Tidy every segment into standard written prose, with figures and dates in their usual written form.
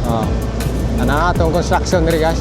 Oh. Ana atong construction diri guys.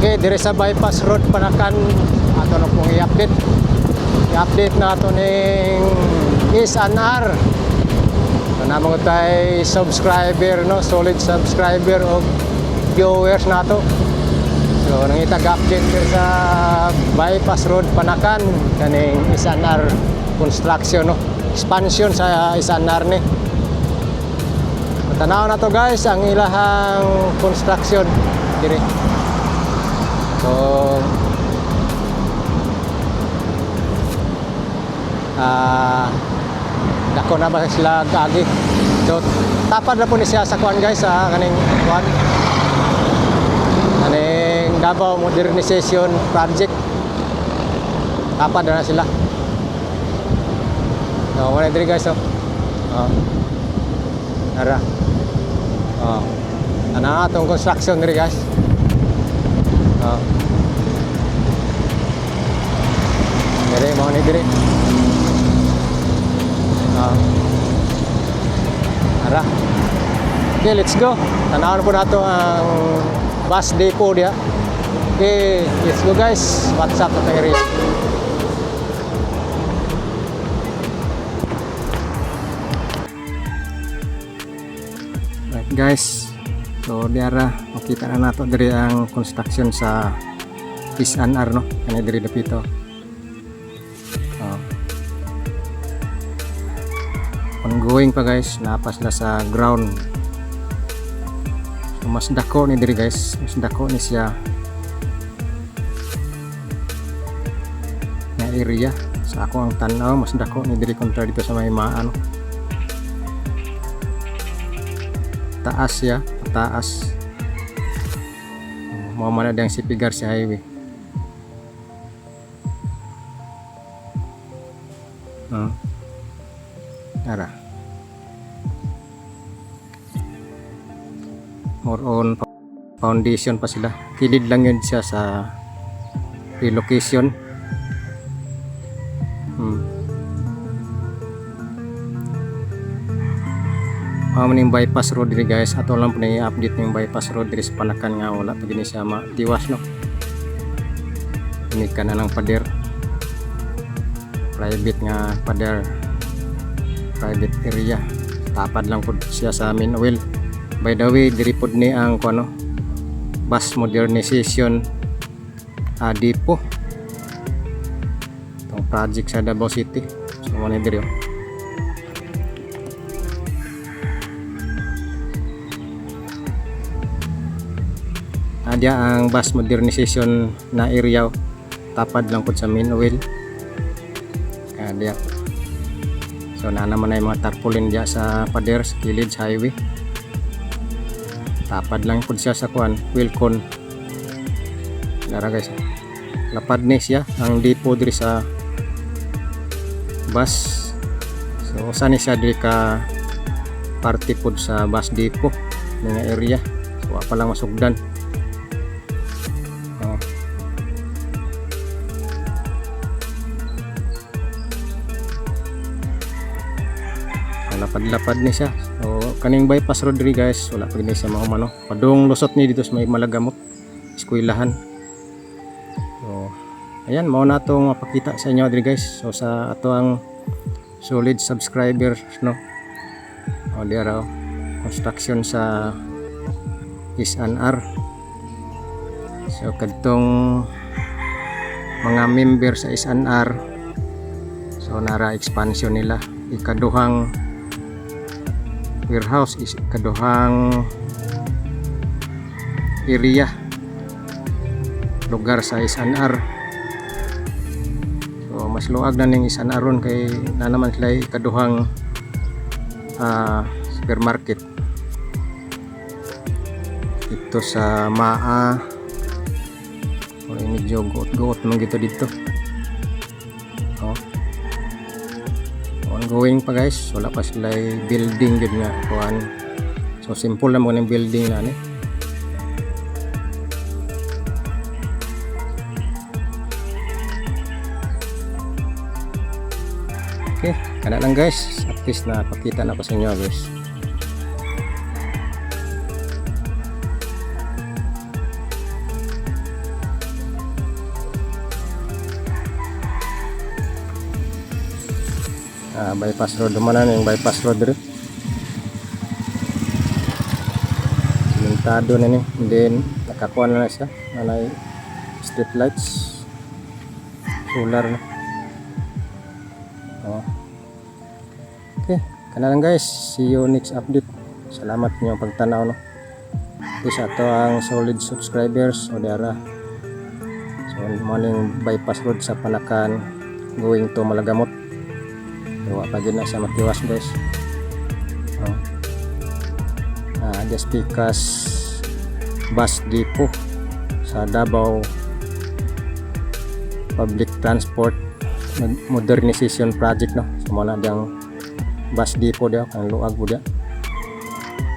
Okay, dire sa bypass road Panakan ato na pong i-update na ato ning SNR. Namo tay subscriber no, solid subscriber o viewers nato. So nangitag-update dire sa bypass road Panakan kaning SNR construction no, expansion sa SNR ni. Tanaw na to guys ang ilahang construction dire. So dako na ba sila kaagi. So tapad na po ni siya sa kuan guys sa kaning kuan kaning Davao Modernization Project. Tapad na sila. So wala diri guys. Ara. Ana atong construction diri guys. Diri mo ni diri. Ara. Okay, let's go. Tanaw po nato ang bus depot dia. Okay, let's go guys. What's up sa area? Right guys. So diara makita na nato diri ang construction sa SNR no, kani diri dapito. Ongoing pa guys, napas na sa ground. So mas dako ni diri guys, mas dako ni siya na area. Sa ako ang tanaw mas dako ni diri kontra dito sa may maano. Taas ya, taas. Mau mana yang sipigar si highway. Ara. More on foundation pa sila. Kilid lang yun siya sa relocation. Maning bypass road diri guys, ato lang po na i-update yung bypass road diri sa Panakan nga wala pa gini siya matiwas no. Ini ka na lang pader, private nga pader, private area. Tapad lang po siya sa main oil. By the way, diri pod ni ang kuno bus modernization depot. Itong project sa Davao City. So mo ni diri. Adya ang bus modernization na area, tapad lang po sa main oil. Adya. So na naman na yung mga tarpaulin dya sa pader sa kilid sa highway. Tapad lang po siya sa kuan, wheel con. Dara guys. Lapad ni siya ang depot diri sa bus. So saan siya diri ka party pod sa bus depot nga area. So apa lang masugdan. Lapad-lapad ni siya. So kaning bypass road diri guys, wala pa gini siya maumano. Padung lusot ni dito sa may Malagamot, eskwelahan. So ayan, mao na tong mapakita sa inyo diri guys. So sa ato ang solid subscribers no. O diara construction sa SNR. So kadtong mga member sa SNR, so nara expansion nila ikaduhang warehouse, is kaduhang area lugar sa SNR. So mas luag na ning SNR ron kay na naman sila kaduhang supermarket. dito sa Maa. O medyo guot-guot man gito dito. Oh. Ongoing pa guys, wala pa sila building gud nga kuan. So simple lang mo ng building na ni. Okay, kana lang guys. At least na pakita na ko sa inyo guys. Bypass road naman na yung bypass road rin. Simentado na ni. And then nakakuha na siya. Nanay street lights. Solar na. Oh. Okay, kana lang guys. See you next update. Salamat niyo pagtanaw no. Please ato ang solid subscribers o dara. So morning bypass road sa Panakan going to Malagamot. Gawa pa din na sa Matiwas guys. Oh. Just because bus depot sa Davao Public Transport Modernization Project no. So mana diyang bus depot dia kan luag po dia.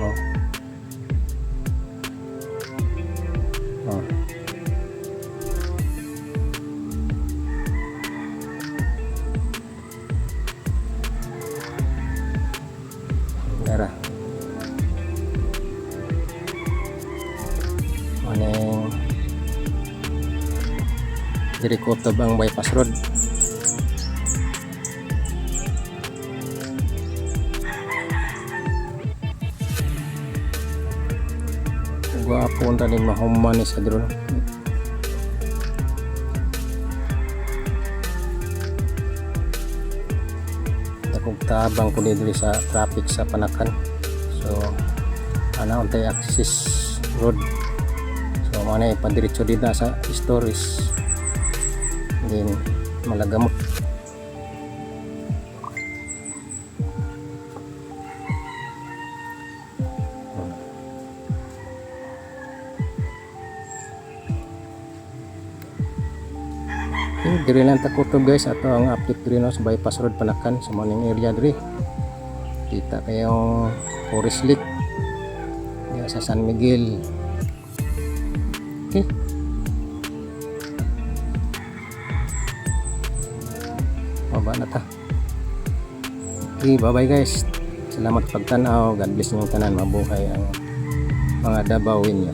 Oh. Oh. Dara. Maneng diri ko tabang bypass road. Gwapo ang taning mahuman ni sa drone. Dakog tabang ko dito sa traffic sa Panakan. So ana untay access road. So mana ipadiretso dito sa stories. Then Malagamot. Diri lang takutob guys ato ang update diri no sa bypass road Panakan sa morning area diri. Kita kayong Forest Lake diya sa San Miguel. Okay. Baba na ta. Okay, bye bye guys. Salamat pagtanaw. God bless niyo tanan, mabuhay ang mga Davawin niyo.